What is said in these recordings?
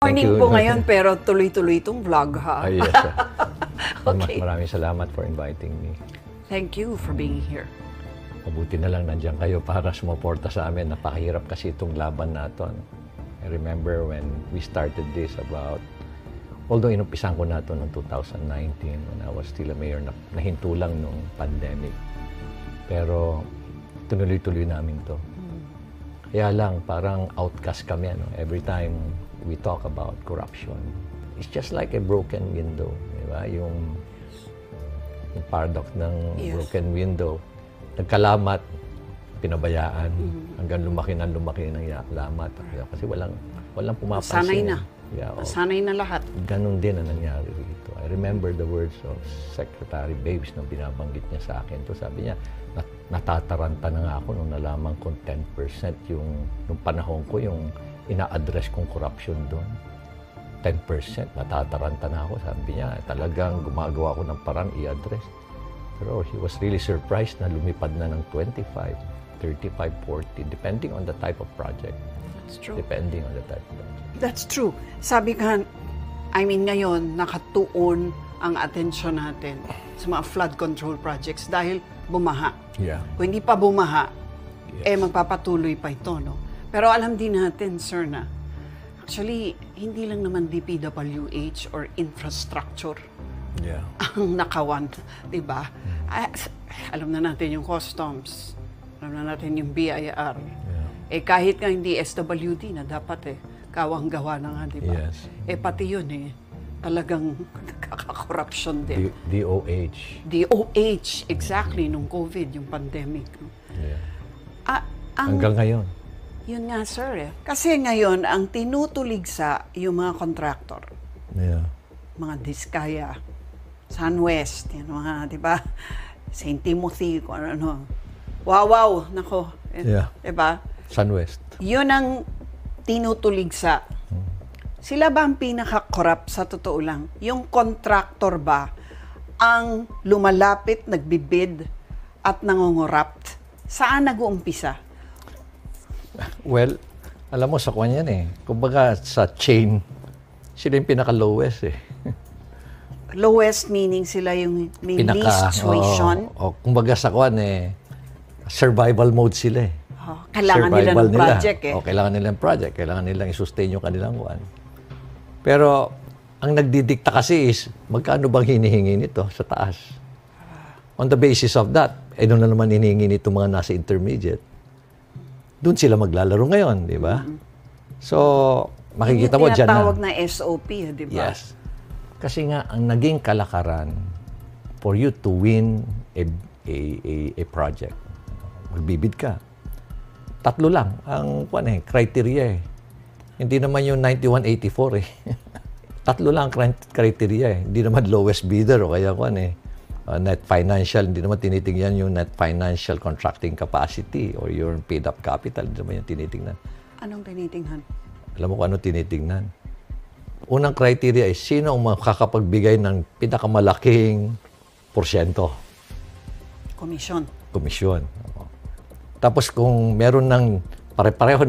morning po ngayon, pero tuloy-tuloy itong vlog, ha? Yes. Okay. Maraming salamat for inviting me. Thank you for being here. Mabuti na lang nandiyan kayo para sumuporta sa amin. Napakahirap kasi itong laban na ito. I remember when we started this although inumpisan ko na ito noong 2019 when I was still a mayor, nahinto lang nung pandemic. Pero tuloy-tuloy namin to. Kaya lang, parang outcast kami. Every time we talk about corruption, it's just like a broken window. Diba? Yung paradox ng broken window. Nagkalamat, pinabayaan, hanggang lumaki ng lamat. Kasi walang pumapansin. Sanay na. Yeah, Sanay na lahat. Ganon din ang nangyari dito. I remember the words of Secretary Babes na binabanggit niya sa akin. To sabi niya, natataranta na nga ako nung nalaman kong 10% nung panahon ko yung ina-address kong corruption doon. 10%, natataranta na ako. Sabi niya, talagang gumagawa ko ng parang i-address. Pero he was really surprised na lumipad na ng 25, 35, 40, depending on the type of project. That's true. Depending on the type of project. That's true. Sabi ka, ngayon, nakatuon ang atensyon natin sa mga flood control projects dahil bumaha. Yeah. Kung hindi pa bumaha, magpapatuloy pa ito, no? Pero alam din natin, sir, na actually, hindi lang naman DPWH or infrastructure ang nakawan, di ba? Alam na natin yung customs, alam na natin yung BIR. Kahit nga hindi SWD na dapat kawang-gawa na nga, di ba? Yes. Pati yun talagang kaka-corruption din. DOH. DOH, exactly, nung COVID, yung pandemic. No? Yeah. Hanggang ngayon. Yun nga, sir. Kasi ngayon, ang tinutuligsa yung mga contractor. Yeah. Mga Diskaya, SunWest, yan mga, di ba? St. Timothy, kung ano. Wow, nako. Yeah. Di ba? SunWest. Yun ang tinutuligsa. Sila ba ang pinaka-corrupt sa totoo lang? Yung contractor ba ang lumalapit, nagbibid at nangungurupt? Saan nag-uumpisa? Well, alam mo, sa kwan yan Kumbaga, sa chain, sila yung pinaka-lowest Lowest meaning sila yung may least situation? Kumbaga sa kwan survival mode sila Kailangan nila ng project kailangan nila ng project. Kailangan nilang i-sustain yung kanilang kwan. Pero, ang nagdidikta kasi is, magkano bang hinihingi nito sa taas? On the basis of that, doon na naman hinihingi nito mga nasa intermediate. Doon sila maglalaro ngayon, di ba? So, makikita mo dyan na. Yung tinatawag na SOP, di ba? Yes. Kasi nga, ang naging kalakaran for you to win a project, magbibid ka. 3 lang ang criteria Hindi naman yung 9184 3 lang ang criteria Hindi naman lowest bidder o kaya net financial, hindi naman tinitingnan yung net financial contracting capacity or your paid up capital, hindi naman yung tinitingnan. Anong tinitingnan? Alam mo kung anong tinitingnan? Unang criteria ay sino ang makakapagbigay ng pinakamalaking porsyento? Komisyon. Tapos kung meron ng pare-pareho,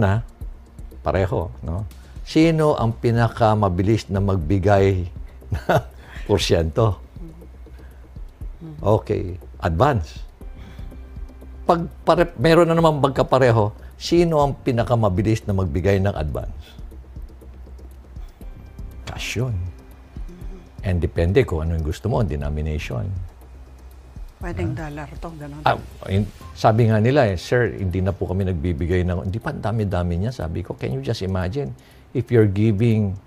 no? Sino ang pinakamabilis na magbigay ng porsyento? Okay, advance. Pag meron na naman magkapareho, sino ang pinakamabilis na magbigay ng advance? Cash yun. And depende kung ano yung gusto mo, denomination. Pwedeng dollar to, gano'n. Sabi nga nila sir, hindi na po kami nagbibigay ng, hindi pa dami-dami niya. Sabi ko, can you just imagine if you're giving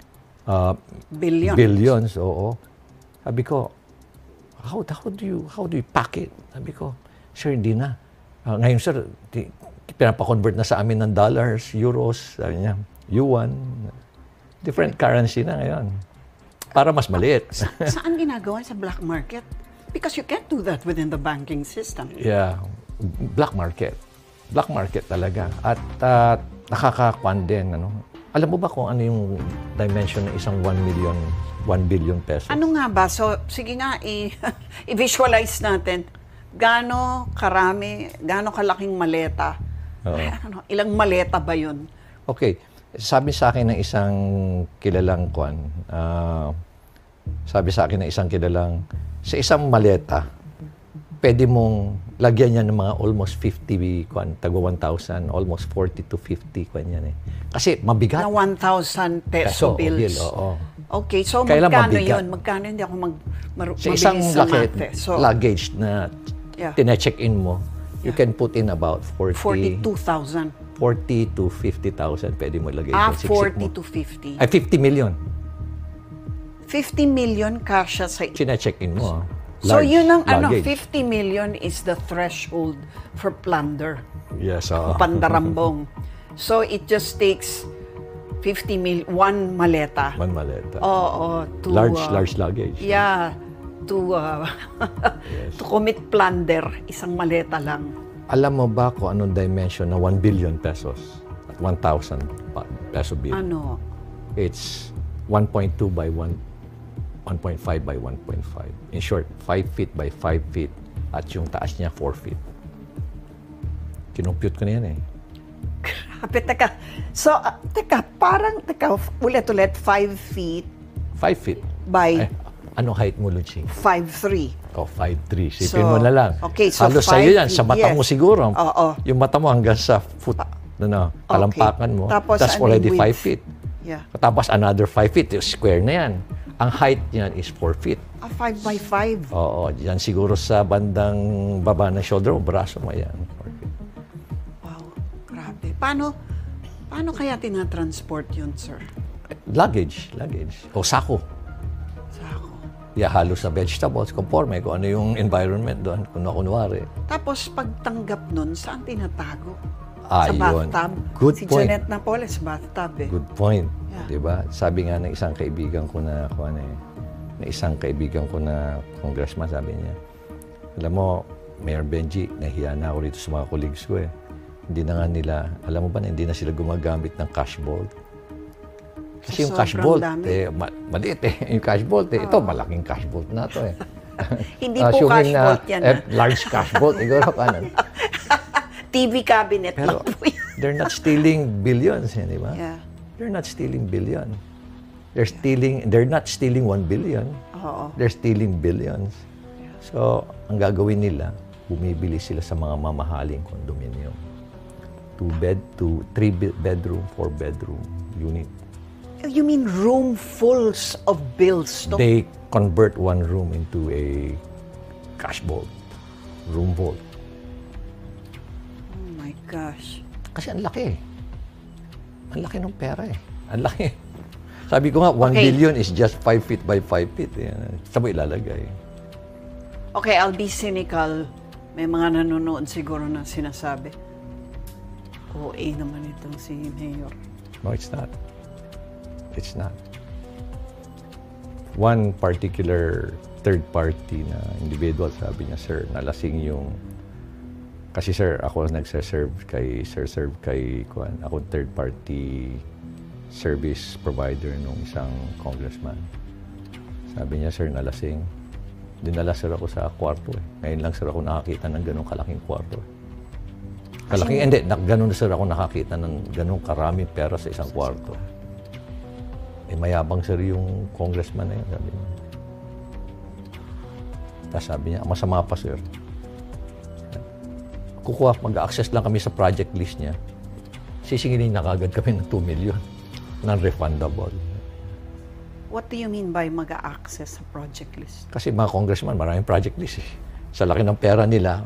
billions, oo. Sabi ko, how do you pack it? Sabi ko, sir, hindi na. Ngayon, sir, pinapa-convert na sa amin ng dollars, euros, sabi niya, yuan. Different currency na ngayon. Para mas maliit. Saan ginagawa sa black market? Because you can't do that within the banking system. Yeah. Black market. Black market talaga. At nakakakuan din. Alam mo ba kung ano yung dimension ng isang 1 billion pesos? Ano nga ba? So, sige nga, i-visualize natin. Gaano karami, gaano kalaking maleta? Ilang maleta ba yun? Okay. Sabi sa akin ng isang kilalang sa isang maleta, pwede mong lagyan yan ng mga almost 50 tagwa 1,000, almost 40 to 50 yan eh. Kasi mabigat. Na 1,000 peso bills. Bill, oo. Okay, so Kailan magkano mabigat? yun? Magkano? Hindi ako Sa isang mabilis sa mate. luggage na tine-check-in mo, you can put in about 42,000. 40 to 50,000 pwede mo lagay. 40 to 50. Ay, 50 million. 50 million kasha sa... Chine-check-in mo. So yun ang luggage. 50 million is the threshold for plunder. Yes, Pandarambong. So it just takes 50 million, one maleta. One maleta. Oo. To, large luggage. Yeah. To, to commit plunder, isang maleta lang. Alam mo ba kung anong dimension na 1 billion pesos at 1,000 peso bill? Ano? It's 1.2 by 1.5 by 1.5. In short, 5 feet by 5 feet at yung taas niya 4 feet. Kinumpute ko na yan eh. Grabe, teka. So, ulit-ulit, 5 feet 5 feet. by Anong height mo, Luching? 5'3". Oh, 5'3". Sipin mo na lang. Okay, so halos 5 sa'yo yan. Sa feet, mata yes. mo siguro. Oo. Yung mata mo hanggang sa foot, talampakan mo. Tapos That's ano already yung 5 width? feet. Yeah. Tapos another 5 feet. Yung square na yan. Ang height niyan is 4 feet. 5 by 5. Oo. Yan siguro sa bandang baba ng shoulder o braso mo yan. 4 feet. Wow, grabe. Paano kaya tinatransport yun, sir? Luggage. O sako. Sako. Yeah, halos sa vegetables, conforme kung ano yung environment doon, kung kunwari. Tapos pagtanggap nun, saan tinatago? Ah, sa yun. bathtub? Good si point. Janet Napoles, bathtub eh. Good point. Yeah. Diba? Sabi nga ng isang kaibigan ko na congressman, sabi niya, alam mo, Mayor Benji, nahiya na ako rito sa mga colleagues ko eh. Hindi na nga nila, alam mo ba na hindi na sila gumagamit ng cash vault? Kasi yung cash vault, maliit eh. Yung cash vault eh. Ito, malaking cash vault na to eh. Hindi po cash vault yan. Large cash vault. Siguro kanan. TV cabinet Pero lang po yan. they're not stealing billions, di ba? Yeah. They're not stealing billion. They're not stealing 1 billion. Oo. They're stealing billions. So, ang gagawin nila, bumibili sila sa mga mamahaling condominium. 3 bedroom, 4 bedroom unit. You mean room fulls of bills? They convert one room into a cash vault, room vault. Oh my gosh. Kasi ang laki. Ang laki ng pera eh. Ang laki. Sabi ko nga, 1 billion is just 5 feet by 5 feet. Saan mo ilalagay? Okay, I'll be cynical. May mga nanonood siguro na sinasabi, OA naman itong si Mayor. No, it's not. It's not. One particular third party na individual, sabi niya, sir, nalasing yung... Kasi sir, ako nagsaserve kay Kuan. Ako third party service provider nung isang congressman. Sabi niya, sir, nalasing. Dinala sir ako sa kwarto eh. Ngayon lang sir ako nakakita ng ganong kalaking kwarto eh. Ganun na sir ako nakakita ng ganong karaming pera sa isang kwarto. Eh, mayabang sir yung congressman na yun, sabi niya. Tapos sabi niya, masama pa sir. Mag-access lang kami sa project list niya. Sisingilin na kagad kami ng 2 million. Non-refundable. What do you mean by mag-access sa project list? Kasi mga congressman, maraming project list eh. Sa laki ng pera nila.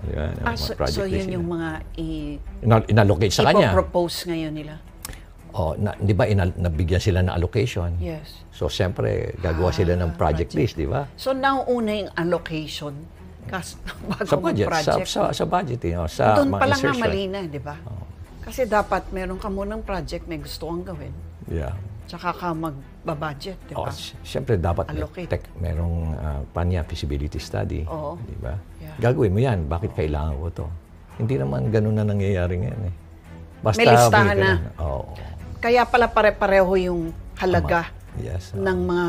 So yun yung mga inallocate sa kanya. Ipopropose ngayon nila? Di ba nabigyan sila ng allocation? Yes. So, siyempre, gagawa sila ng project list, di ba? So, nauna yung allocation bago sa budget, mag-project? Sa budget, sa doon mga pa lang insertion. nga mali na, di ba? Kasi dapat meron ka munang project, may gusto kang gawin. Yeah. Tsaka ka magbabudget, di ba? Siyempre, dapat merong feasibility study, di ba? Yeah. Gagawin mo yan. Bakit kailangan ko to? Hindi naman ganun na nangyayari ngayon eh. Basta may listahan na. Kaya pala pare-pareho yung halaga ng mga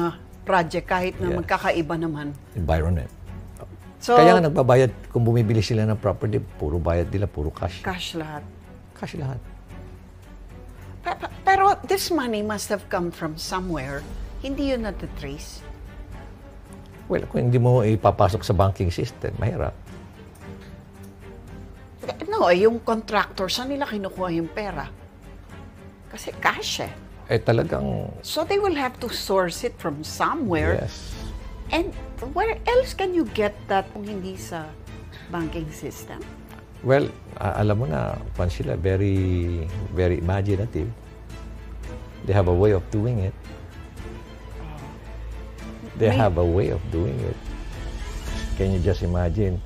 project kahit na magkakaiba naman. Environment. So, kaya nga nagbabayad, kung bumibili sila ng property, puro bayad nila, puro cash. Cash lahat. Cash lahat. Pero this money must have come from somewhere. Hindi yun natitrace. Well, kung hindi mo ipapasok sa banking system, mahirap. No, yung contractor, saan nila kinukuha yung pera? Kasi cash eh. Eh talagang... So they will have to source it from somewhere. Yes. And where else can you get that kung hindi sa banking system? Well, alam mo na, kung sila, very, very imaginative. They have a way of doing it. They have a way of doing it. Can you just imagine?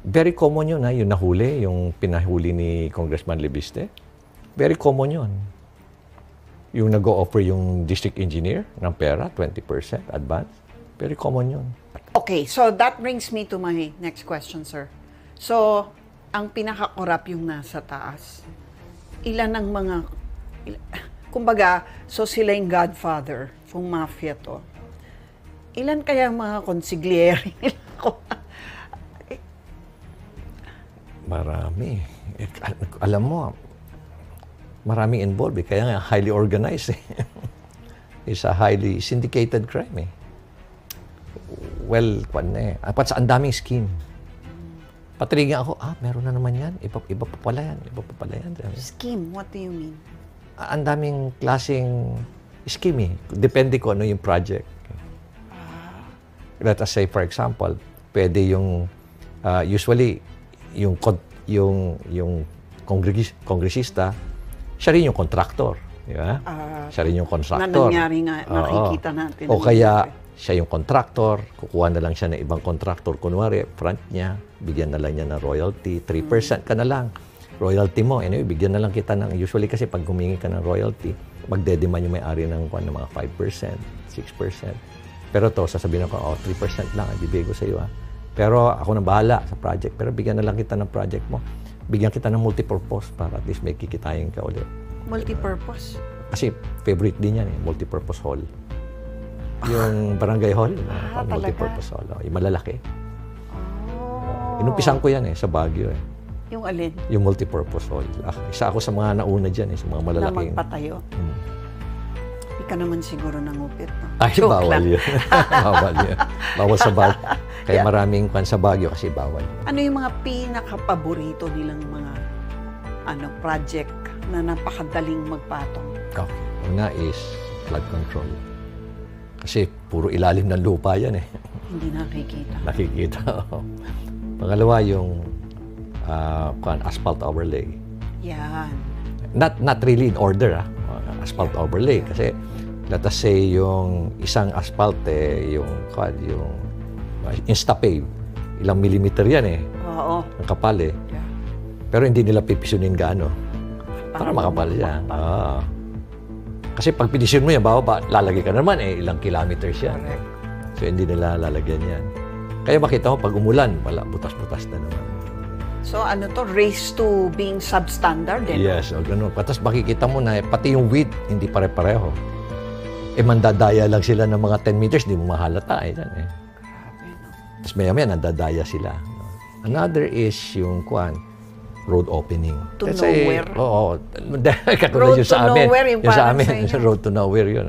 Very common yun, yung nahuli, yung pinahuli ni Congressman Lebiste. Very common yun. Yung nag-o-offer yung district engineer ng pera, 20% advance. Very common yun. Okay, so that brings me to my next question, sir. So, ang pinaka-corrupt yung nasa taas. Ilan ang mga... kumbaga, so sila yung godfather, kung mafia to. Ilan kaya ang mga consigliere nila? Marami. Alam mo, maraming involved. Kaya nga, highly organized. It's a highly syndicated crime. Well, ang daming scheme. Patrigyan ako, meron na naman yan. Iba pa pala yan. Iba pa pala yan. Scheme? What do you mean? Ang daming klaseng scheme. Depende ko ano yung project. Let us say, for example, pwede yung, usually, yung kongresista, siya rin yung contractor. Di ba? Siya rin yung contractor. Na nangyari nga, nakikita natin. O kaya, siya yung contractor, kukuha na lang siya ng ibang contractor. Kunwari, front niya, bigyan na lang niya ng royalty, 3% ka na lang. Royalty mo, anyway, bigyan na lang kita ng, usually kasi pag humingi ka ng royalty, magdedemand yung may-ari ng mga 5%, 6%. Pero to, sasabihin ako, 3% lang, ibibigay ko sa iyo. Pero ako na bahala sa project. Pero bigyan na lang kita ng project mo. Bigyan kita ng multipurpose para at least may kikitain ka ulit. Multipurpose? Kasi favorite din yan multipurpose hall. Yung barangay hall, multipurpose hall. Yung malalaki. Inumpisan ko yan sa Baguio. Yung alin? Yung multipurpose hall. Isa ako sa mga nauna dyan, sa mga malalaking. Na magpatayo? Hindi ka naman siguro nangupit. No? Ay, bawal yun. Bawal yun. Bawal sa Baguio. Kaya maraming kwan sa Baguio kasi bawal. Ano yung mga pinaka-paborito nilang mga project na napakadaling magpatong? Okay. Una is flood control. Kasi puro ilalim ng lupa yan Hindi nakikita. Nakikita. Pangalawa yung asphalt overlay. Yan. Not really in order, asphalt overlay. Kasi let us say yung isang asphalt yung Instapave, ilang millimeter yan Oo. ang kapal Yeah. Pero hindi nila pipisunin gaano. Para makapal siya. Kasi pag pinisyon mo yan, lalagay ka naman ilang kilometers yan. Correct. So hindi nila lalagyan yan. Kaya makita mo pag umulan, wala, butas-butas na naman. So race to being substandard? Yes, o gano'n. Tapos makikita mo na pati yung width, hindi pare-pareho. Mandadaya lang sila ng mga 10 meters, di mo mahalata Grabe, no? Tapos maya-maya, nandadaya sila. Another is yung road opening. To nowhere? Oo. Road to nowhere, yung sa parang amin, sa inyo. road to nowhere yun.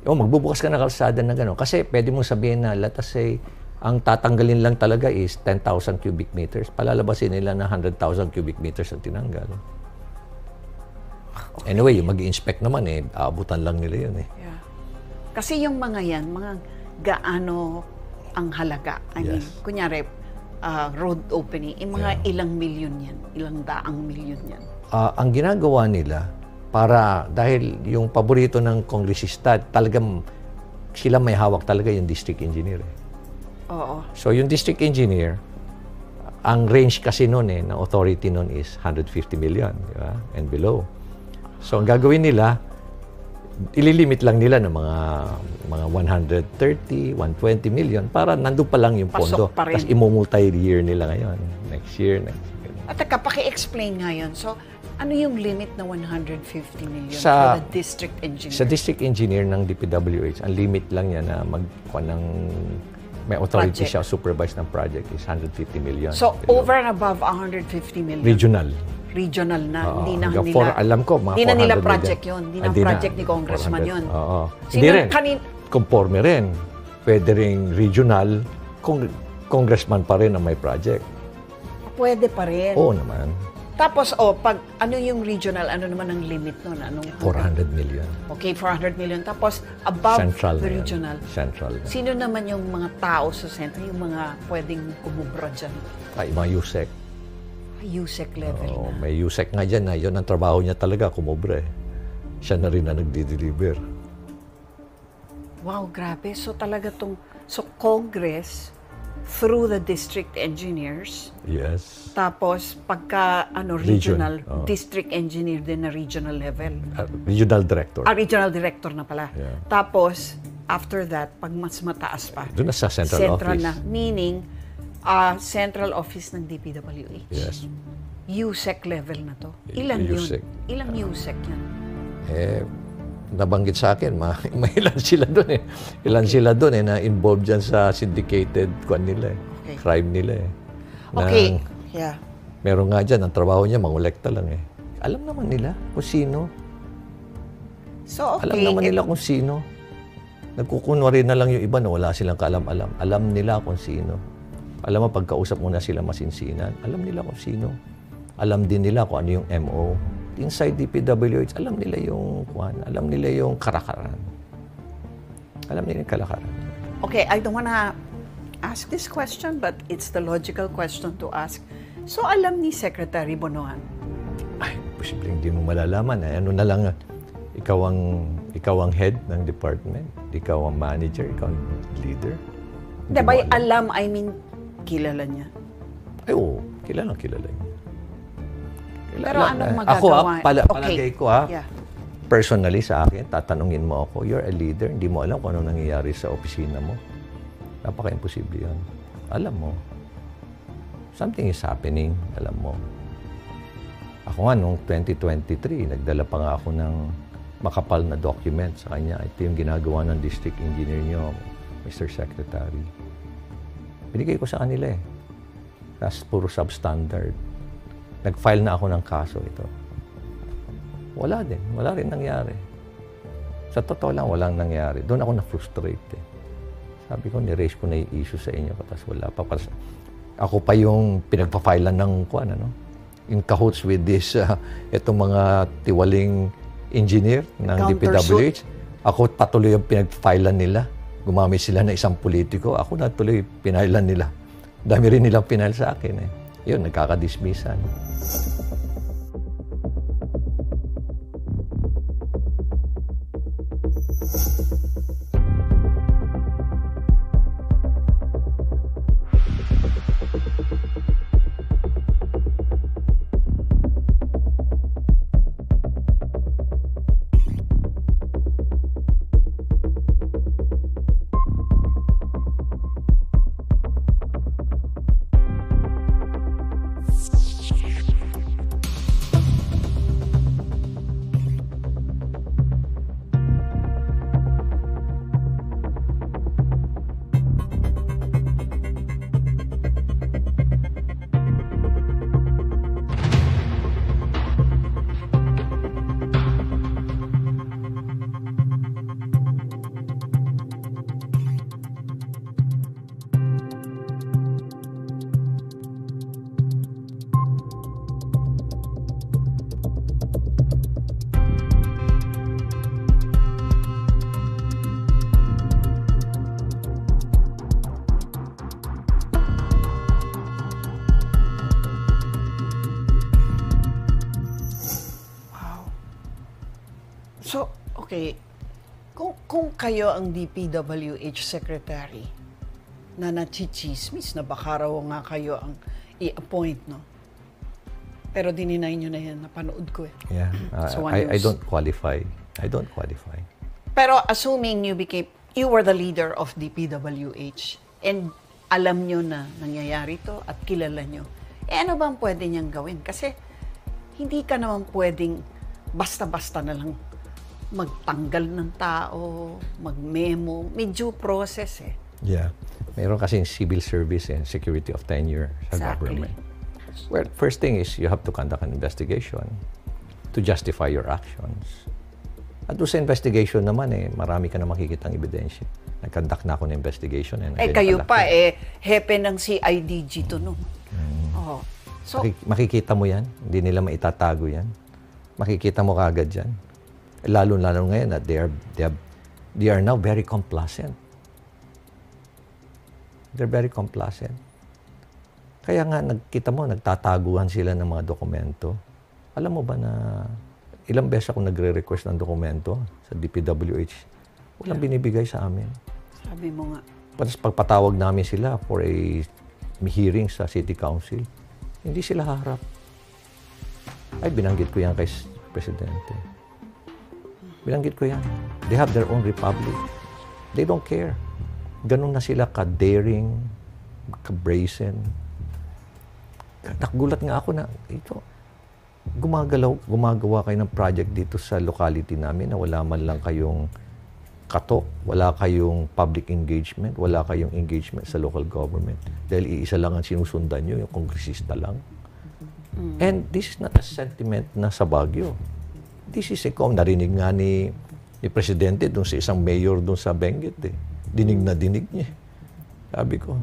Magbubukas ka ng kalsada na gano'n. Kasi pwede mong sabihin na, let us say, ang tatanggalin lang talaga is 10,000 cubic meters. Palalabasin nila na 100,000 cubic meters ang tinanggal. Okay. Anyway, yung mag-i-inspect naman aabutan lang nila yun Yeah. Kasi yung mga yan, mga gaano ang halaga. I mean, kunyari, road opening, mga ilang milyon yan, ilang daang milyon yan. Ang ginagawa nila, dahil yung paborito ng kongresista, talagang sila may hawak talaga yung district engineer. Oo. So yung district engineer, ang range kasi noon ng authority noon is 150 million, di ba? And below. So ang gagawin nila, ililimit lang nila ng mga 130, 120 million para nandun pa lang yung pondo. Pasok pa rin. Tapos imumulti-year nila ngayon. Next year. At paki-explain ngayon. So, ano yung limit na 150 million Sa- for the district engineer? Sa district engineer ng DPWH, ang limit lang niya na may authority Project. siya supervise ng project is 150 million. So, below. over and above 150 million? Regional. regional na. Hindi na hanggang nila, alam ko, mga hindi na 400 nila million. project yun. Hindi na project ni Congressman 400. yun. Oo. Sino Hindi rin. Conforme rin. Pwede rin regional. Congressman pa rin ang may project. Pwede pa rin. Oo naman. Tapos, pag ano yung regional, ano naman ang limit nun? 400 million. Okay, 400 million. Tapos, above Central the na yan. regional. Central. Sino naman yung mga tao sa sentro, yung mga pwedeng kumubra dyan? Ay, mga USEC. USEC level na. May USEC nga dyan na yun ang trabaho niya talaga, kumubra eh. Siya na rin na nagdi-deliver. Wow, grabe. So talaga Congress, through the district engineers, Yes. tapos pagka regional, district engineer din na regional level. Regional director. Regional director na pala. Yeah. Tapos, after that, pag mas mataas pa, Doon na sa central office. na, meaning, central office ng DPWH. Yes. USEC level na to. Ilan USEC. yun? Ilang USEC yan? Nabanggit sa akin, may ilan sila doon eh. Ilan sila doon eh, na involved dyan sa syndicated nila eh. Okay. Crime nila eh. Okay. Yeah. Meron nga dyan, ang trabaho niya, mangolekta lang eh. Alam naman nila kung sino. So, okay. Alam naman nila kung sino. Nagkukunwari na lang yung iba na wala silang kaalam-alam. Alam nila kung sino. Alam mo, pagkausap mo na sila masinsinan, alam nila kung sino. Alam din nila kung ano yung MO. Inside DPWH, alam nila yung alam nila yung kalakaran. Alam nila yung kalakaran. Okay, I don't wanna ask this question, but it's the logical question to ask. So, alam ni Secretary Bonoan? Ay, posibleng hindi mo malalaman. Ano na lang, ikaw ang head ng department, ikaw ang manager, ikaw ang leader. Hindi, by alam, I mean, kilala niya. Ay, oo, kilala niya. Pero anong magagawa? Palagay ko Yeah. Personally sa akin, tatanungin mo ako, you're a leader, hindi mo alam kung anong nangyayari sa opisina mo. Napaka-imposible yan. Alam mo. Something is happening, alam mo. Ako nga, noong 2023, nagdala pa nga ako ng makapal na document sa kanya. Ito yung ginagawa ng district engineer nyo, Mr. Secretary. Binigay ko sa kanila eh. Tapos puro substandard. Nag-file na ako ng kaso ito. Wala din. Wala rin nangyari. Sa totoo lang, walang nangyari. Doon ako na-frustrate eh. Sabi ko, ni-raise ko na yung issue sa inyo. Tapos wala pa. Ako pa yung pinagpa-filean ng in cahoots with this, itong mga tiwaling engineer ng DPWH. Ako patuloy yung pinagpa-filean nila. Gumamit sila ng isang politiko. Ako na tuloy pinailan nila. Dami rin nilang pinail sa akin eh. Yun, nagkakadismissan. So, okay, kung kayo ang DPWH Secretary na nachichismis na baka raw nga kayo ang i-appoint, no? Pero dininay nyo na yan, napanood ko eh. Yeah, I don't qualify. I don't qualify. Pero assuming you were the leader of DPWH and alam nyo na nangyayari to at kilala nyo, ano bang pwede niyang gawin? Kasi hindi ka naman pwedeng basta-basta na lang magtanggal ng tao, mag-memo. May due process eh. Yeah. Meron kasing civil service and security of tenure sa government. Well, first thing is you have to conduct an investigation to justify your actions. At doon sa investigation naman, marami ka na makikitang ebidensya. Nag-conduct na ako ng investigation. Kayo pa, hepe ng CIDG to, no? Oh. So, makikita mo yan. Hindi nila maitatago yan. Makikita mo kaagad yan. Lalo-lalo ngayon na they are now very complacent. They're very complacent. Kaya nga, nakita mo, nagtataguan sila ng mga dokumento. Alam mo ba na ilang beses ako nagre-request ng dokumento sa DPWH, walang binibigay sa amin. Sabi mo nga. Tapos pagpatawag namin sila for a hearing sa City Council, hindi sila harap. Ay, binanggit ko yan kay Presidente. Binanggit ko yan. They have their own republic. They don't care. Ganun na sila ka-daring, ka-brazen. Nagulat nga ako na, gumagawa kayo ng project dito sa locality namin na wala man lang kayong katok, wala kayong public engagement, wala kayong engagement sa local government. Dahil iisa lang ang sinusundan nyo, yung kongresista lang. And this is not a sentiment na sa Baguio. This is narinig nga ni Presidente dun sa isang mayor dun sa Benguet. Dinig na dinig niya. Sabi ko,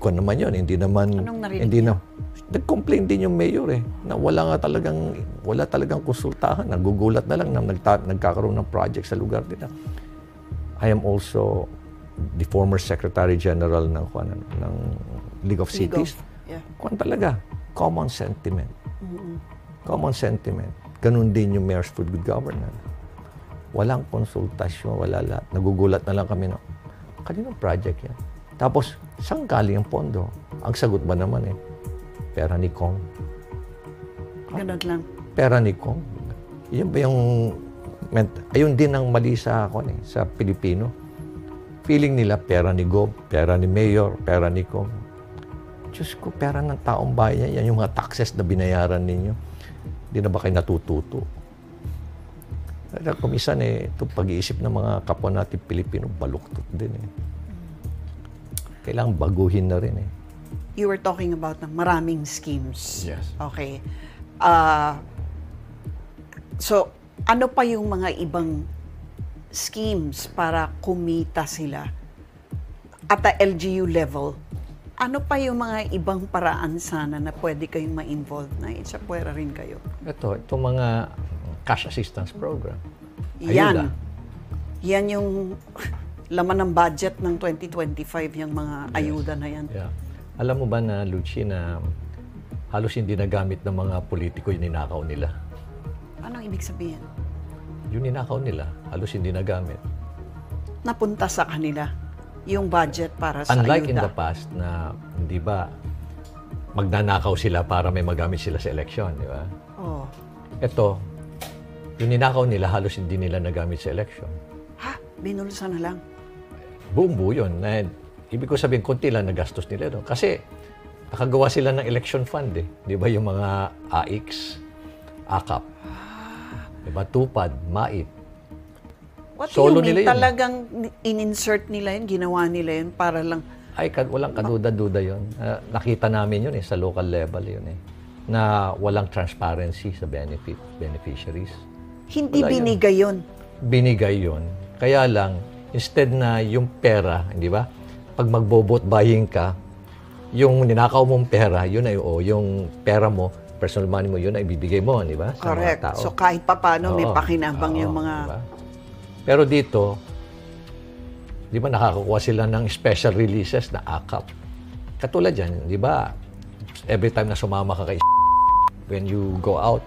kung naman yun, hindi naman... Anong narinig niya? Nag-complain din yung mayor na wala talagang konsultahan. Nagugulat na lang na nagkakaroon ng project sa lugar nila. I am also the former Secretary General ng League of Cities. Kung talaga, common sentiment. Common sentiment. Ganun din yung Mayor's Food Good Governance. Walang konsultasyon, wala lahat. Nagugulat na lang kami na, kaninong project yan? Tapos, saan galing ang pondo? Ang sagot ba naman pera ni Kong. Ganun lang. Pera ni Kong. Yun ba yung... Ayun din ang mali sa Pilipino. Feeling nila, pera ni Gob, pera ni Mayor, pera ni Kong. Diyos ko, pera ng taong bayan yan. Yung mga taxes na binayaran ninyo. Hindi na ba kayo natututo? Kumisan itong pag-iisip ng mga kapwa natin Pilipino, baluktot din Kailangan baguhin na rin You were talking about ng maraming schemes. Yes. Okay. So, ano pa yung mga ibang schemes para kumita sila at the LGU level? Ano pa yung mga ibang paraan sana na pwede kayong ma-involve na itsapwera rin kayo? Itong mga cash assistance program. Ayuda. Yan yung laman ng budget ng 2025, yung mga ayuda na yan. Yeah. Alam mo ba na, Lucy, na halos hindi nagamit ng mga politiko yung ninakaw nila? Anong ibig sabihin? Yung ninakaw nila, halos hindi nagamit. Napunta sa kanila yung budget para sa Unlike ayuda. in the past na, hindi ba, magnanakaw sila para may magamit sila sa eleksyon, di ba? Oh. Ito, yung ninakaw nila, halos hindi nila nagamit sa eleksyon. Ha? Binulsa na lang? Buo yun. Ibig ko sabihin, konti lang nagastos nila doon. Kasi, nakagawa sila ng election fund Di ba yung mga AIX, AKAP, di ba? Tupad, MAIT. What Solo do you mean? nila yun. Talagang in-insert nila yun, ginawa nila yun para lang... Walang kaduda-duda yun. Nakita namin yun sa local level yun na walang transparency sa beneficiaries. Hindi binigay yun. Binigay yun. Kaya lang, instead na yung pera, di ba? Pag magbo-vote buying ka, yung ninakaw mong pera, yun ay yung pera mo, personal money mo, yun ay bibigay mo, di ba? Sa Correct. mga tao. So kahit pa paano, may pakinabang yung mga... Diba? Pero dito, di ba nakakakuha sila ng special releases na AKAP. Katulad yan, di ba? Every time na sumama ka kay when you go out,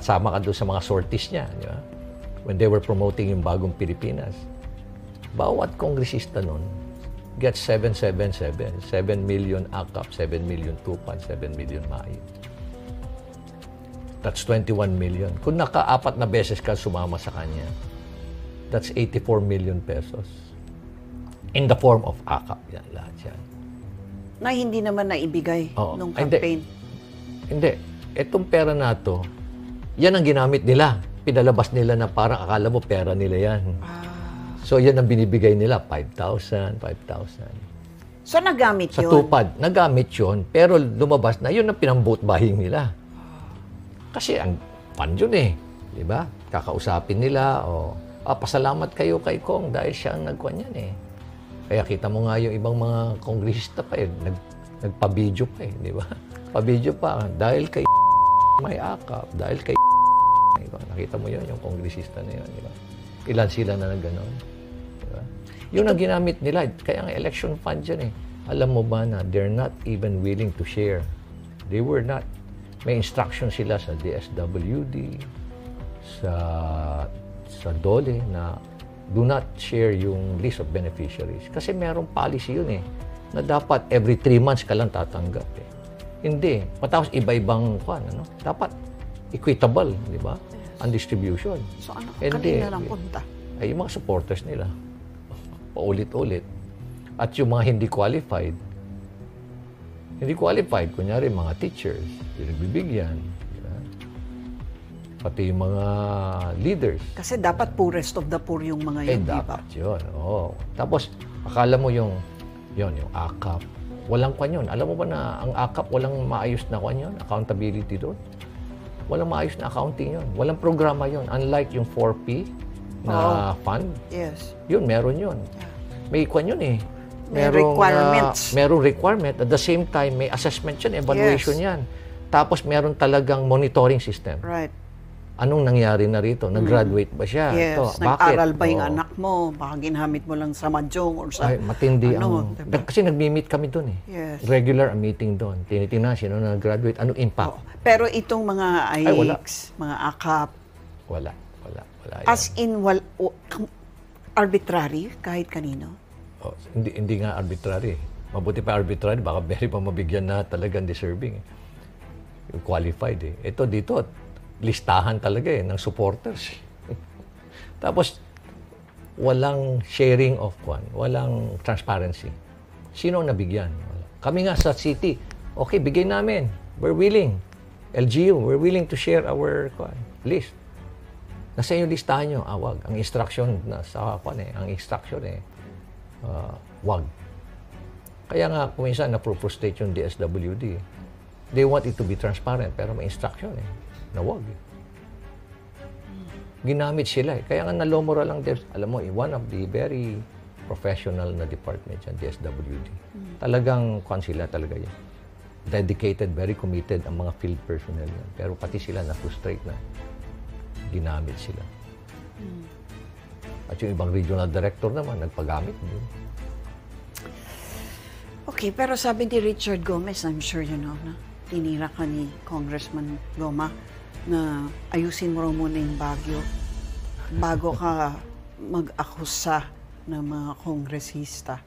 sama ka doon sa mga sorties niya, di ba? When they were promoting yung bagong Pilipinas. Bawat kongresista nun gets 777, 7 million AKAP, 7 million Tupad, 7 million MAIT. That's 21 million. Kung naka-4 na beses ka sumama sa kanya, that's 84 million pesos. In the form of AKAP, yan, lahat yan. Na hindi naman naibigay nung campaign. Hindi. Itong pera na to, yan ang ginamit nila. Pinalabas nila na parang akala mo pera nila yan. So yan ang binibigay nila, 5,000, 5,000. So, nagamit Sa yun? tupad. Nagamit yun, pero lumabas na, yun ang pinang-vote buying nila. Kasi ang fun yun eh. Di ba? Kakausapin nila, pasalamat kayo kay Kong dahil siya ang nagkuhan yan eh. Kaya kita mo nga yung ibang mga kongresista pa eh, nagpa-video pa eh, di ba? Pa-video pa, dahil kay may akap, dahil kay nakita mo yun, yung kongresista na yun, di ba? Ilan sila na nagganon. Diba? Yun ang ginamit nila. Kaya ang election fund yan eh. Alam mo ba na they're not even willing to share. They were not. May instruction sila sa DSWD, sa DOLE na do not share yung list of beneficiaries. Kasi merong policy yun eh, na dapat every 3 months ka lang tatanggap eh. Hindi. Matapos iba-ibang dapat equitable, di ba? Ang distribution. So ano, kanina lang punta? Ay, yung mga supporters nila. Paulit-ulit. At yung mga hindi qualified, kunyari mga teachers, pinagbibigyan. Diba? Pati yung mga leaders. Kasi dapat poorest of the poor yung mga yun, dapat yun. Oo. Tapos, akala mo yung AKAP. Walang kwan yun. Alam mo ba na ang AKAP, walang maayos na kwan yun? Accountability doon? Walang maayos na accounting yun. Walang programa yun. Unlike yung 4P na fund. Yes. Yun, meron yun. Yeah. May kwan yun eh. May requirements. Merong requirement. At the same time, may assessment yun, evaluation yan. Tapos meron talagang monitoring system. Right. Anong nangyari na rito? Nag-graduate ba siya? Yes. Nag-aral ba yung anak mo? Baka ginamit mo lang sa mahjong or sa... Ay, matindi diba? Kasi nag-meet kami doon eh. Yes. Regular ang meeting doon. Tinitingnan sino na nag-graduate. Anong impact? Pero itong mga IX, mga AKAP... Wala. As in, arbitrary kahit kanino? Hindi nga arbitrary. Mabuti pa arbitrary, baka very pa mabigyan na talagang deserving. Qualified eh. Ito dito, listahan talaga eh, ng supporters. Tapos, walang sharing of walang transparency. Sino ang nabigyan? Kami nga sa city, okay, bigay namin. We're willing. LGU, we're willing to share our list. Nasa yung listahan nyo, wag. Ang instruction ang instruction wag. Kaya nga, kuminsan, na-frustrate yung DSWD. They want it to be transparent, pero may instruction na wag. Ginamit sila Kaya nga nalomora lang, alam mo, one of the very professional na department yan, DSWD. Talagang, sila talaga yan. Dedicated, very committed ang mga field personnel yan. Pero pati sila na-frustrate na. Ginamit sila. At yung ibang regional director naman, nagpagamit din. Okay, pero sabi ni Richard Gomez, I'm sure you know na tinira ka ni Congressman Goma na ayusin mo raw muna yung Baguio bago ka mag-akusa ng mga kongresista.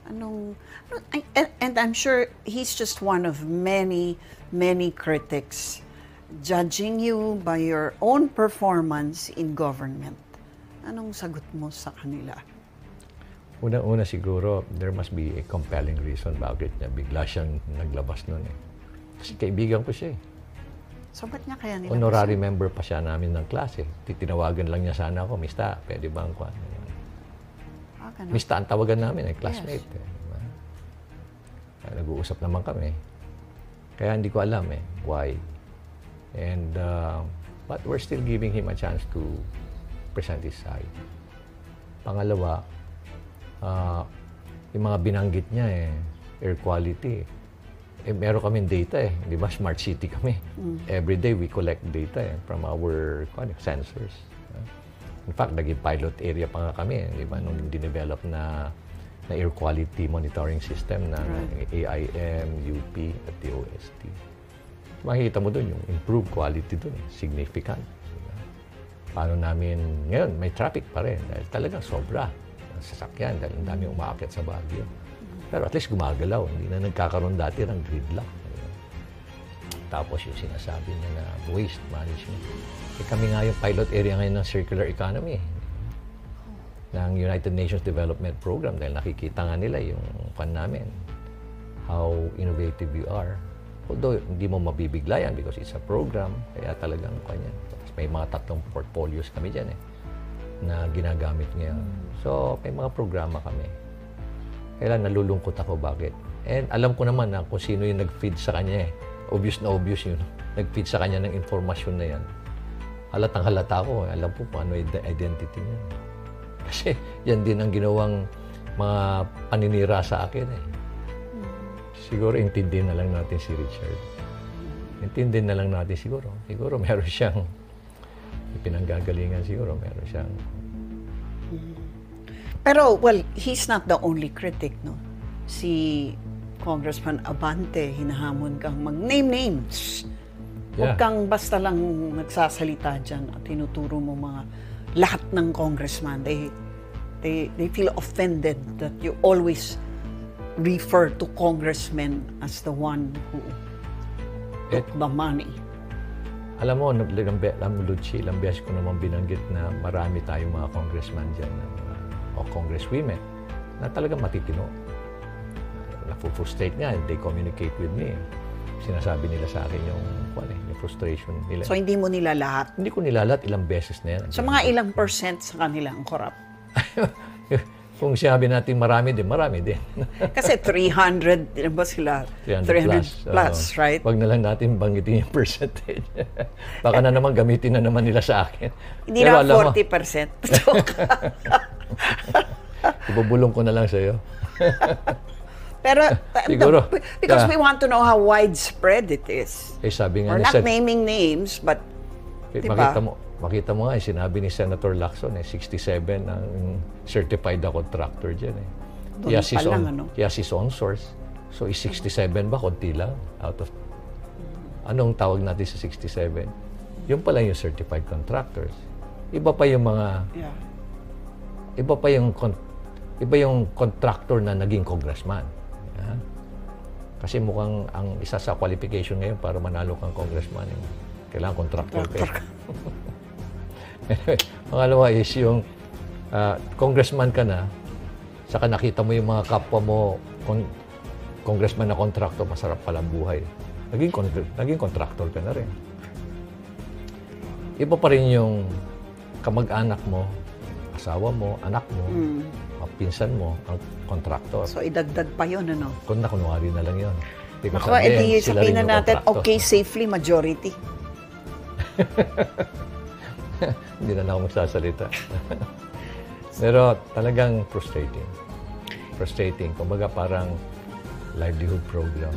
And I'm sure he's just one of many critics judging you by your own performance in government. Anong sagot mo sa kanila? Una siguro, there must be a compelling reason bakit niya bigla siyang naglabas nun eh. Kasi kaibigan ko siya eh. So, ba't niya kaya nilabas? Honorary member pa siya namin ng klase. Titinawagan lang niya sana ako, Mista, pwede ba ang kwan? Mista ang tawagan namin eh, classmate. Yes. Diba? Nag-uusap naman kami. Kaya hindi ko alam why. And, but we're still giving him a chance to present his side. Pangalawa, yung mga binanggit niya air quality. Meron kaming data di ba? Smart city kami. Every day we collect data from our sensors. In fact, naging pilot area pa nga kami, di ba? Nung dinevelop na air quality monitoring system ng AIM, UP, at DOST. Makikita mo doon yung improved quality doon, significant. Diba? Paano namin, ngayon may traffic pa rin dahil talagang sobra ang sasakyan dahil ang dami umaakyat sa Baguio. Pero at least gumagalaw, hindi na nagkakaroon dati ng gridlock. Diba? Tapos yung sinasabi niya na waste management. Kami nga yung pilot area ngayon ng circular economy ng United Nations Development Program dahil nakikita nga nila yung namin, how innovative we are. Although hindi mo mabibigla yan because it's a program, kaya talagang kanya. May mga 3 portfolios kami dyan na ginagamit ngayon. So, may mga programa kami. Kaya nalulungkot ako bakit. And alam ko naman na kung sino yung nag-feed sa kanya eh. Obvious na obvious yun. Nag-feed sa kanya ng informasyon na yan. Halatang halata ko. Alam po kung ano yung identity niya. Kasi yan din ang ginawang mga paninira sa akin eh. Siguro intindihin na lang natin si Richard. Intindihin na lang natin siguro. Siguro meron siyang pinanggagalingan siguro. Meron siyang... Pero, well, he's not the only critic, no? Si Congressman Abante, hinahamon kang mag-name names. Huwag kang basta lang nagsasalita dyan at tinuturo mo mga lahat ng congressman. They feel offended that you always refer to congressmen as the one who took the money. Alam mo, Luchi, ilang beses ko naman binanggit na marami tayong mga congressman dyan o congresswomen na talagang matitino. Nafu-frustrate nga, they communicate with me. Sinasabi nila sa akin yung frustration nila. So, hindi mo nila lahat? Hindi ko nila lahat, ilang beses na yan. So, mga ilang percent sa kanila ang corrupt? Kung sinabi natin marami din. Kasi 300, ba sila? 300 plus, right? Wag na lang natin banggitin yung percentage. Baka na naman gamitin na naman nila sa akin. Hindi na 40%. Ibubulong ko na lang sa'yo. Pero, siguro, because we want to know how widespread it is. Sabi nga We're not naming names, but, diba? Makita mo nga, sinabi ni Senator Lacson, 67 ang certified na contractor dyan. He has his own source. So, is 67 ba? Konti lang. Out of... Anong tawag natin sa 67? Yung pala yung certified contractors. Iba pa yung mga... Iba yung contractor na naging congressman. Kasi mukhang ang isa sa qualification ngayon para manalo kang congressman, kailangan contractor ka. Pangalawa is yung congressman ka na, saka nakita mo yung mga kapwa mo, congressman na contractor, masarap palang buhay. Naging contractor ka na rin. Iba pa rin yung kamag-anak mo, asawa mo, anak mo, pinsan mo, ang contractor. So, idagdag pa yun, ano? Kunwari na lang yun. Ako, sabihin na natin, okay, safely, majority. Hindi na ako magsasalita. Pero talagang frustrating. Frustrating. Kumbaga parang livelihood program.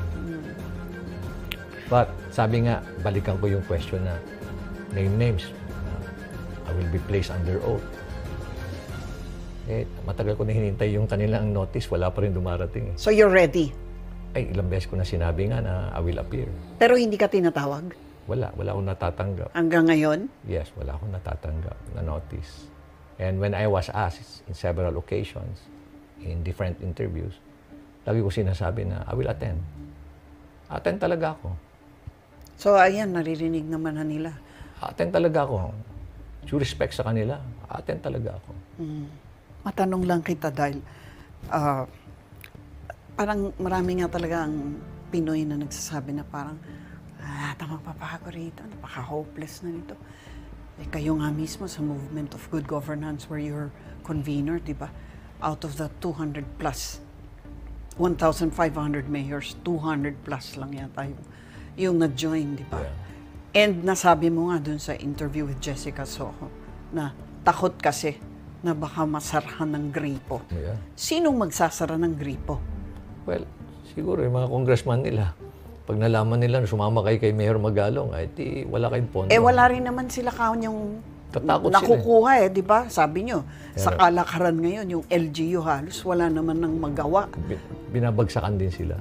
But sabi nga, balikan ko yung question na name names. I will be placed under oath. Matagal ko na hinintay yung kanilang notice. Wala pa rin dumarating. So you're ready? Ilang beses ko na sinabi nga na I will appear. Pero hindi ka tinatawag? Wala akong natatanggap. Hanggang ngayon? Yes, wala akong natatanggap na notice. And when I was asked in several occasions, in different interviews, lagi ko sinasabi na I will attend. Attend talaga ako. So ayan, naririnig naman na nila. Attend talaga ako. Due respect sa kanila, attend talaga ako. Matanong lang kita dahil parang marami nga talaga ang Pinoy na nagsasabi na parang tamang papago rito, napaka-hopeless na nito. Kayo nga mismo sa Movement of Good Governance where you're convener, di ba? Out of the 200 plus, 1,500 mayors, 200 plus lang yata yung nag-join, di ba? Yeah. And nasabi mo nga dun sa interview with Jessica Soho na takot kasi na baka masarahan ng gripo. Yeah. Sinong magsasara ng gripo? Well, siguro yung mga congressman nila. Pag nalaman nila na sumama kay Mayor Magalong, di wala kayong pondo. Wala rin naman sila yung nakukuha di ba? Sabi nyo, sa kalakaran ngayon, yung LGU halos wala naman ng magawa. Binabagsakan din sila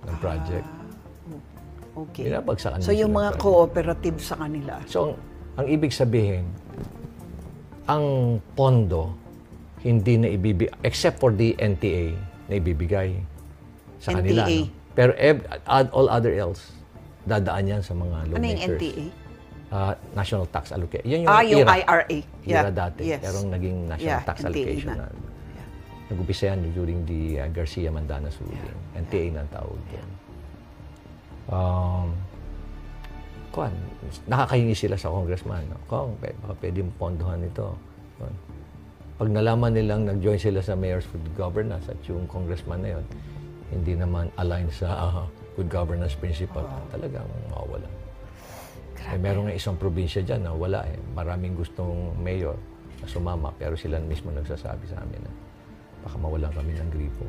ng project. Okay. Binabagsakan so yung mga cooperative sa kanila. So ang ibig sabihin, ang pondo hindi na ibibigay, except for the NTA na ibibigay sa kanila. No? Pero all other else, dadaan yan sa mga lawmakers. Ano yung NTA? National Tax Allocation. Yan yung IRA. IRA dati. Yes. Pero naging National Tax NTA Allocation. Nag-upisa yan during the Garcia Mandanas ruling. NTA na tawag yan. Nakakahingi sila sa congressman. No? Kung baka pwede pondohan ito. Pag nalaman nilang nag-join sila sa Mayor's Good Governance at yung congressman na yun, hindi naman align sa good governance principle, talagang mawawala. Eh, meron nga isang probinsya dyan na wala eh. Maraming gustong mayor na sumama, pero sila mismo nagsasabi sa amin na baka mawalan kami ng gripo.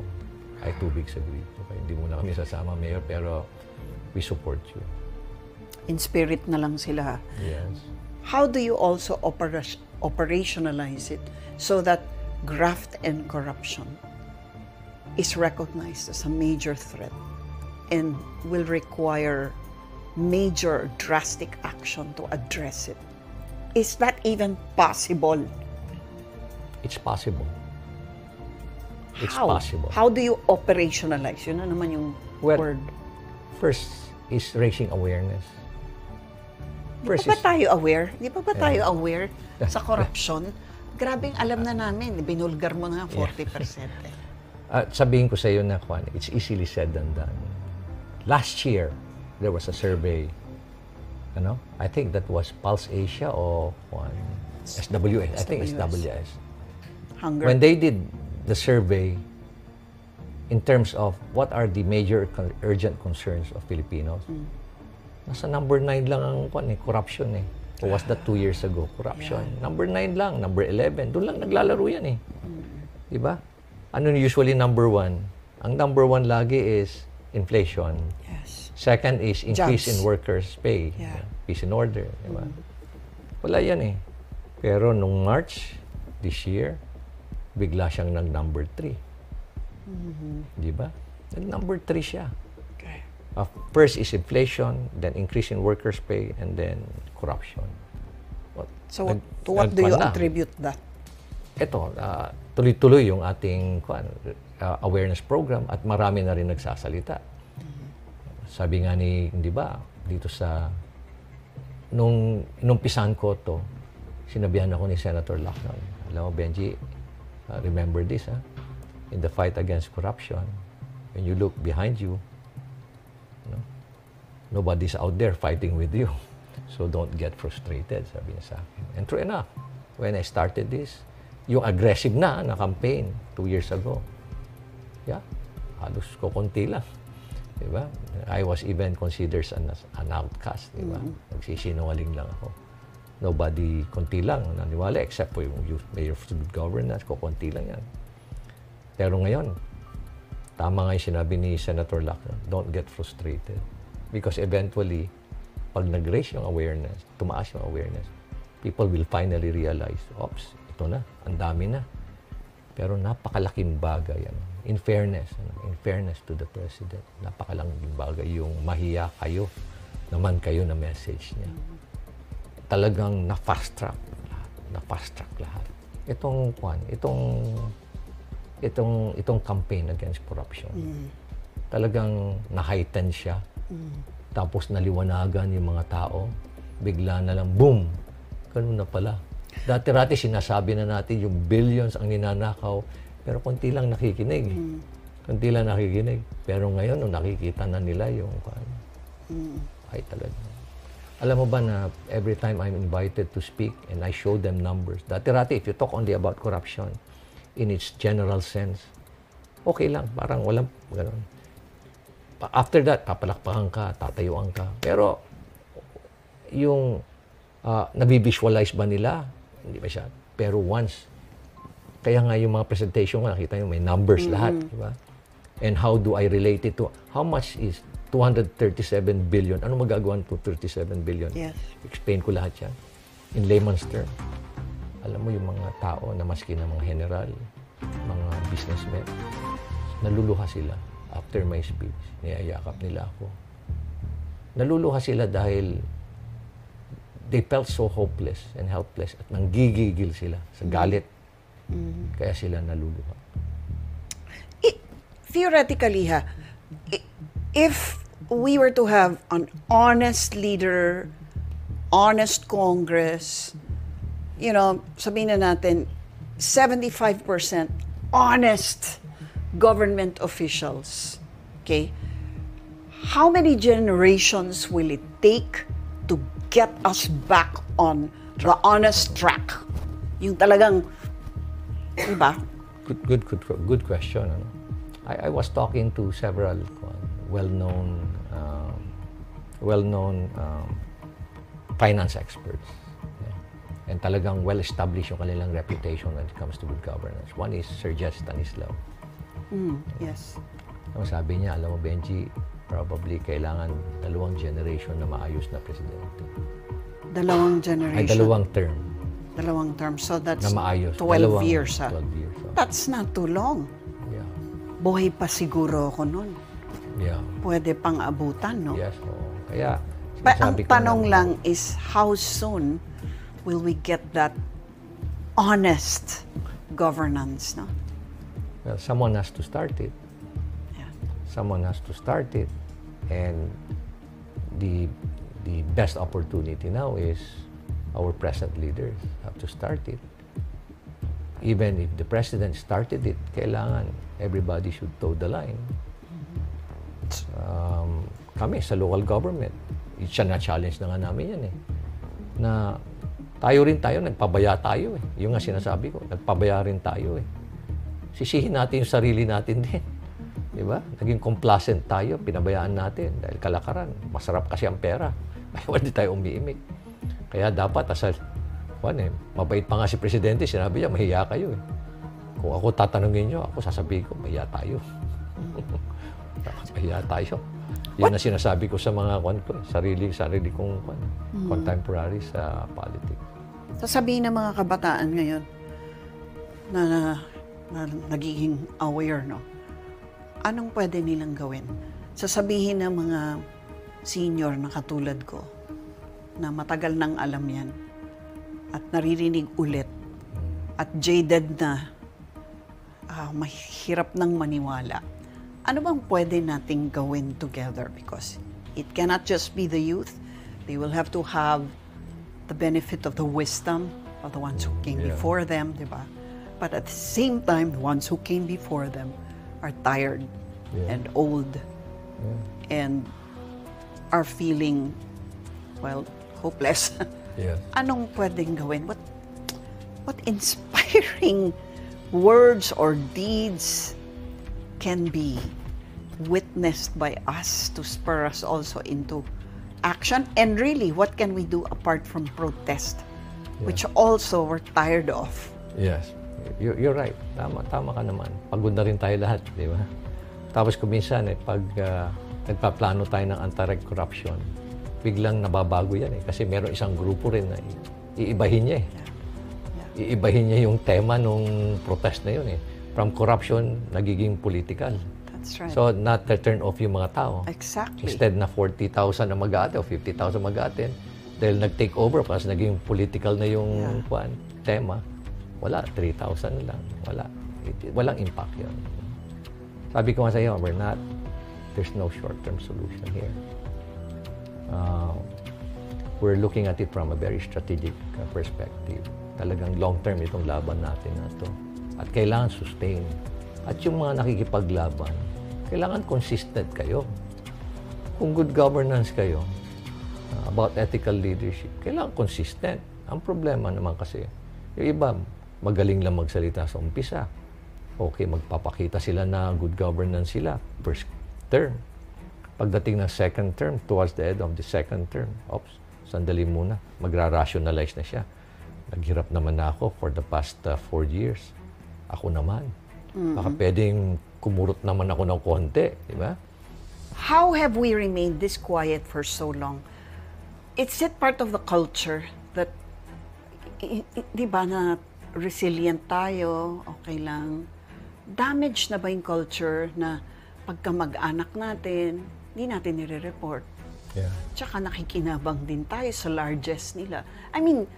Ay tubig sa gripo. Kaya hindi muna kami sasama, mayor, pero we support you. In spirit na lang sila. Yes. How do you also operationalize it so that graft and corruption is recognized as a major threat and will require major drastic action to address it? Is that even possible? It's possible. It's How? possible. How do you operationalize? Yun na naman yung word. First is raising awareness. Di pa ba tayo aware? Di pa ba tayo aware sa corruption? Grabing alam na namin. Binulgar mo na 40%. Sabihin ko sa iyo na, Juan, it's easily said than done. Last year, there was a survey. I think that was Pulse Asia or SWS. I think it's SWS. Hunger. When they did the survey in terms of what are the major urgent concerns of Filipinos, nasa number 9 lang ang corruption eh. Or was that 2 years ago? Corruption. Yeah. Number 9 lang, number 11. Doon lang naglalaro yan eh. Diba? Ano usually number 1? Ang number 1 lagi is inflation. Yes. Second is increase Jobs. in workers' pay. Yeah. Peace and order. Diba? Wala yan eh. Pero nung March this year, bigla siyang nag-number 3. Diba? Nag-number 3 siya. Okay. First is inflation, then increase in workers' pay, and then corruption. So, to what do you attribute that? Ito, tuloy-tuloy yung ating awareness program at marami na rin nagsasalita. Sabi nga di ba, dito sa, nung inumpisan ko to, sinabihan ako ni Senator Lacson. Alam mo, Benji, remember this, in the fight against corruption, when you look behind you, nobody's out there fighting with you. So don't get frustrated, sabi niya sa akin. And true enough, when I started this, yung aggressive na campaign 2 years ago, halos konti lang. Diba? I was even considered an outcast. Diba? Nagsisinungaling lang ako. Nobody, konti lang naniwala except for yung Mayor of Good Governance, konti lang yan. Pero ngayon, tama nga yung sinabi ni Senator Lacson, don't get frustrated. Because eventually, pag nag-raise yung awareness, tumaas yung awareness, people will finally realize, oops, ito na, ang dami na. Pero napakalaking bagay. In fairness to the President, napakalaking bagay yung mahiya kayo, naman kayo na message niya. Talagang na-fast track lahat. Itong campaign against corruption, talagang na-heighten siya. Tapos naliwanagan yung mga tao, bigla na lang, boom! Ganun na pala. Dati-rati sinasabi na natin yung billions ang ninanakaw, pero konti lang nakikinig. Konti lang nakikinig. Pero ngayon, nung nakikita na nila yung ay talaga. Alam mo ba na every time I'm invited to speak and I show them numbers, dati-rati, if you talk only about corruption, in its general sense, okay lang, parang walang gano'n. After that, papalakpakan ka, tatayuan ka. Pero, yung nabivisualize ba nila? Hindi ba siya? Pero once, kaya nga yung mga presentation ko, nakita nyo, may numbers lahat. Diba? And how do I relate it to, how much is 237 billion? Ano magagawa ng 237 billion? Yes. Explain ko lahat yan. In layman's term, alam mo yung mga tao na maski na mga general, mga businessmen, naluluha sila. After my speech, niyayakap nila ako. Naluluha sila dahil they felt so hopeless and helpless at nanggigigil sila sa galit. Kaya sila naluluha. Theoretically, if we were to have an honest leader, honest Congress, sabihin na natin, 75% honest government officials, okay? How many generations will it take to get us back on the honest track? Yung talagang Diba? Good question. Ano? I was talking to several well-known finance experts. Yeah. And talagang well-established yung kanilang reputation when it comes to good governance. One is Sir Jess Stanislao. Yes. Ang sabi niya, alam mo, Benji, probably kailangan 2 generation na maayos na presidente. 2 generation? Ay, 2 term. 2 term. So that's na maayos. 12 years. 12 years. That's not too long. Yeah. Buhay pa siguro ako nun. Yeah. Pwede pang abutan, no? Yes. Kaya, ang tanong lang is, how soon will we get that honest governance, no? Well, someone has to start it. Yeah. Someone has to start it. And the best opportunity now is our present leaders have to start it. Even if the president started it, kailangan everybody should toe the line. Kami sa local government, siya na-challenge na nga namin yan eh. Na tayo, nagpabaya tayo eh. Yung nga sinasabi ko, nagpabaya rin tayo eh. Sisihin natin yung sarili natin din. Di ba? Naging complacent tayo, pinabayaan natin dahil kalakaran. Masarap kasi ang pera. Ayaw hindi tayo umiimik. Kaya dapat mabait pa nga si Presidente, sinabi niya, mahiya kayo eh. Kung ako tatanungin niyo, ako sasabihin ko, mahiya tayo. Mahiya tayo. Yan ang sinasabi ko sa mga sarili kong contemporary sa politics. Sasabihin ng mga kabataan ngayon na nagiging aware, no? Anong pwede nilang gawin? Sasabihin ng mga senior na katulad ko na matagal nang alam yan at naririnig ulit at jaded na mahirap nang maniwala. Ano bang pwede nating gawin together? Because it cannot just be the youth. They will have to have the benefit of the wisdom of the ones who came before them, di ba? But at the same time, the ones who came before them are tired and old and are feeling, hopeless. Anong pwedeng gawin? What inspiring words or deeds can be witnessed by us to spur us also into action? And really, what can we do apart from protest, which also we're tired of? Yes. You're right. Tama ka naman. Pagod na rin tayo lahat, di ba? Tapos kuminsan, pag nagpaplano tayo ng anti-corruption, biglang nababago yan eh. Kasi meron isang grupo rin na iibahin niya eh. Iibahin niya yung tema nung protest na yun eh. From corruption, nagiging political. That's right. So, not to turn off yung mga tao. Exactly. Instead na 40,000 na mag-aaten o 50,000 mag-aaten, dahil nag-take over kasi naging political na yung tema, wala, 3,000 na lang. Walang impact yun. Sabi ko nga sa iyo, there's no short-term solution here. We're looking at it from a very strategic perspective. Talagang long-term itong laban natin na ito. At kailangan sustain. At yung mga nakikipaglaban, kailangan consistent kayo. Kung good governance kayo, about ethical leadership, kailangan consistent. Ang problema naman kasi, yung iba, magaling lang magsalita sa umpisa. Okay, magpapakita sila na good governance sila, first term. Pagdating ng second term, towards the end of the second term, sandali muna, magra-rationalize na siya. Naghirap naman na ako for the past 4 years. Ako naman. Baka pwedeng kumurot naman ako ng konti, di ba? How have we remained this quiet for so long? Is it part of the culture that, di ba, na resilient tayo, okay lang? Damage na ba yung culture na pagka mag-anak natin, hindi natin nire-report? Yeah. Tsaka nakikinabang din tayo sa largest nila. I mean,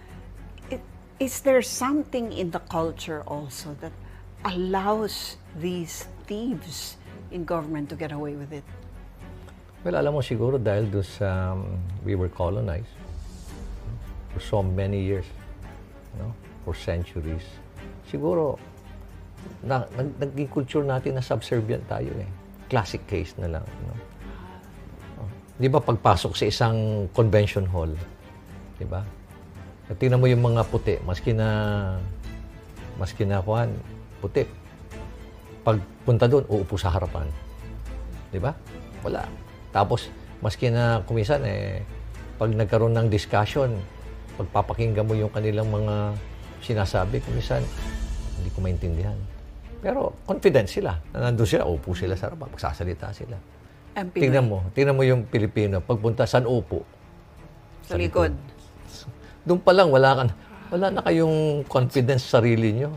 is there something in the culture also that allows these thieves in government to get away with it? Well, alam mo siguro dahil doon sa we were colonized for so many years, for centuries. Siguro, naging culture natin na subservient tayo eh. Classic case na lang. Di ba pagpasok sa isang convention hall, di ba? Tingnan mo yung mga puti, maski na maski na kuhan, puti. Pagpunta doon, uupo sa harapan. Di ba? Wala. Tapos, maski na kumisan, pag nagkaroon ng discussion, pagpapakinggan mo yung kanilang mga sinasabi, kumisan, hindi ko maintindihan. Pero confident sila. Na nandun sila, upo sila sa harapan, magsasalita sila. Tingnan mo yung Pilipino, pagpunta, saan upo? Sa likod. Doon pa lang, wala na kayong confidence sa sarili nyo.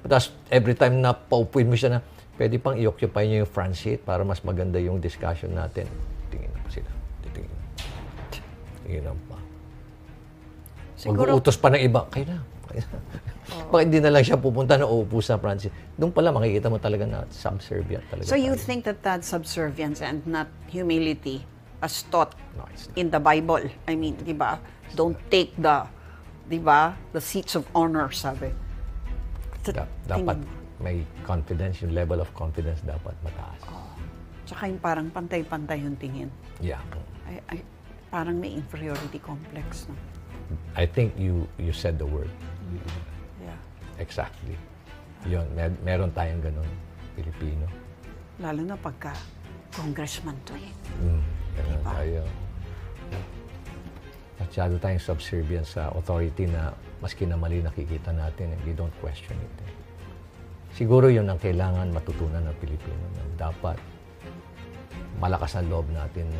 Tapos, every time na paupuin mo siya na, pwede pang i-occupy nyo yung front seat para mas maganda yung discussion natin. Tingin na pa sila. Tingin pa. Mag-uutos pa ng iba. Kayo na. Bakit hindi na lang siya pupunta na uupo sa front seat? Doon pala makikita mo talaga na subservient talaga. So you think that subservience and not humility as taught in the Bible? I mean, di ba? Don't take the seats of honor, sabi. Dapat may confidence, yung level of confidence dapat mataas. Tsaka yung parang pantay-pantay yung tingin. Yeah. Parang may inferiority complex, no? I think you said the word. Yeah. Exactly. Yun, meron tayong ganun, Pilipino. Lalo na pagka congressman to eh. Ganun tayo. Masyado tayong subservient sa authority na maski na mali nakikita natin, we don't question it. Siguro yun ang kailangan matutunan ng Pilipino. Dapat malakas ang loob natin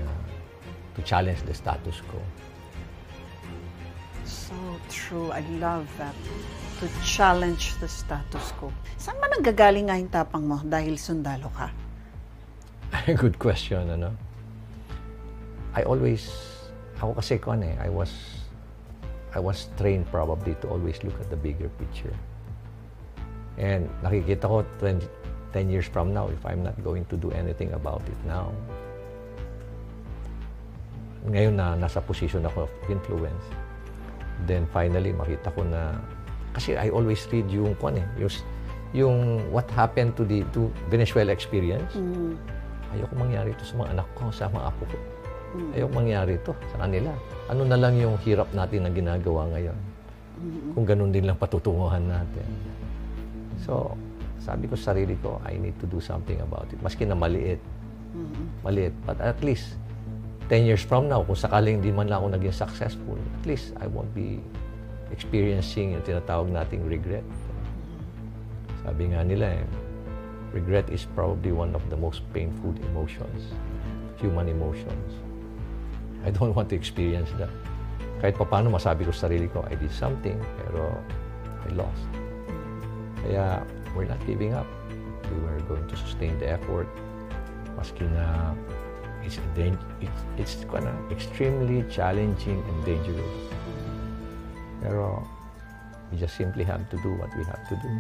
to challenge the status quo. So true. I love that. To challenge the status quo. Saan ba nanggagaling nga yung tapang mo dahil sundalo ka? Good question, ano? Ako kasi I was trained probably to always look at the bigger picture. And nakikita ko 10 years from now, if I'm not going to do anything about it now, ngayon na nasa position ako of influence, then finally makita ko na, kasi I always read yung yung what happened to Venezuela experience. Ayoko mangyari ito sa mga anak ko, sa mga apo ko. Ayoko mangyari ito sa kanila. Ano na lang yung hirap natin na ginagawa ngayon. Kung ganun din lang patutunguhan natin. So, sabi ko sa sarili ko, I need to do something about it. Maski na maliit. Maliit. But at least, 10 years from now, kung sakaling di man lang ako naging successful, at least I won't be experiencing yung tinatawag nating regret. Sabi nga nila, regret is probably one of the most painful emotions, human emotions. I don't want to experience that. Kahit paano masabi ko sa sarili ko, I did something, pero I lost. Kaya, we're not giving up. We were going to sustain the effort. Maski na it's extremely challenging and dangerous. Pero we just simply have to do what we have to do.